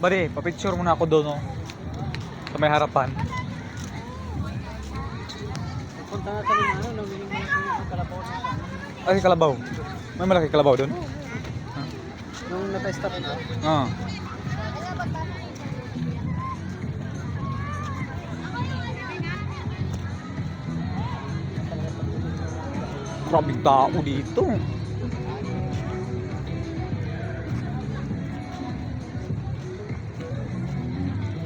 Bari, papicture muna ako doon, no? Sa may harapan. Punta nga kami na namili mo ng kalabaw. Ay, kalabaw. May malaki kalabaw doon? Nung nata-stop na. Ah. Maraming tao dito.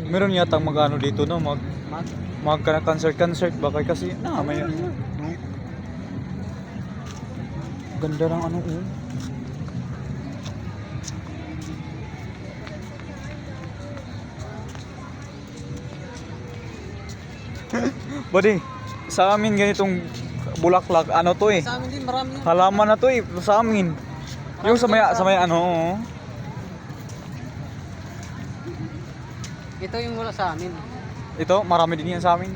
Meron yata mag-ano dito, no? Concert ba kasi may ano. No? Ganda ng ano, oh. Buddy, sa amin ganitong bulaklak, ano to eh. Sa amin din marami yan. Halaman na to eh, sa amin. Yung sa may ano, oh. Ito yung wala sa amin. Ito, marami din yan sa amin.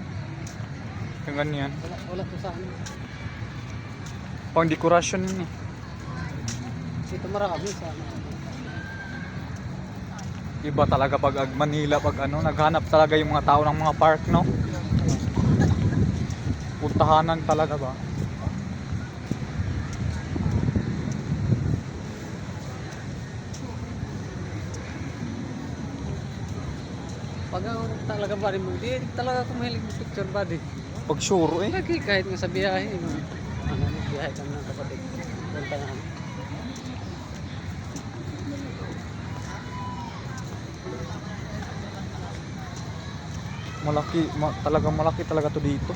Yung ganyan. Wala to sa amin. Pang dekorasyon yun eh. Ito marami sa amin. Iba talaga pag Manila, pag ano, naghanap talaga yung mga tao ng mga park, no? Puntahanan talaga ba? Pag talaga ba rin mo, di talaga ako mahilig ng picture body. Pag sure eh. Lagi kahit nga sa biyahe, biyahe kami ng kapatid. Punta na kami. Malaki talaga to dito.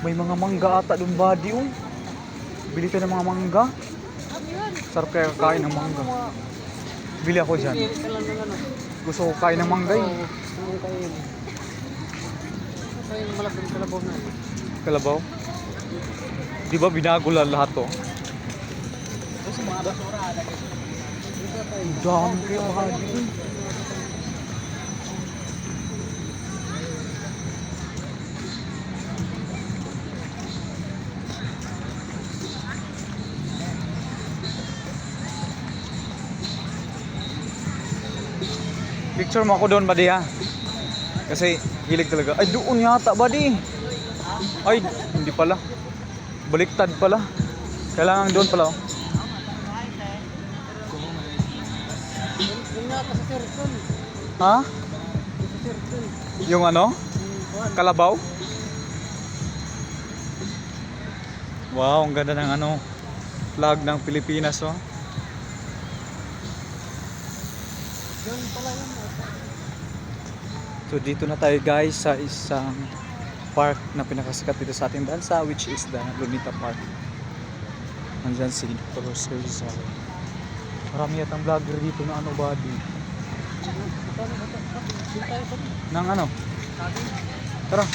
May mga mangga ata doon, buddy, oh. Bili tayo ng mga mangga. Sarap kaya kain ng mangga. Bili ako dyan. Pili ka lang ng ano. Gusto ko kain ng mangga eh. Gusto mong kain. Ito yung malaking kalabaw na. Kalabaw. Di ba binago lahat to? Tapos mga basura. Ang dami kayo, buddy. Picture mo ako doon, buddy, ha? Kasi hilig talaga. Ay, doon yata, buddy. Ay, hindi pala. Baliktad pala. Kailangan doon pala, oh. Yung nga pa sa circle. Ha? Sa circle. Yung ano? Kalabaw? Wow, ang ganda ng ano, flag ng Pilipinas, oh. Yun pala yun. So dito na tayo, guys, sa isang park na pinakasikat dito sa ating bansa, which is the Lunita Park. Nandyan si Professor Rizal. Marami yatang vlogger dito na ano, buddy. Nang ano? Tara.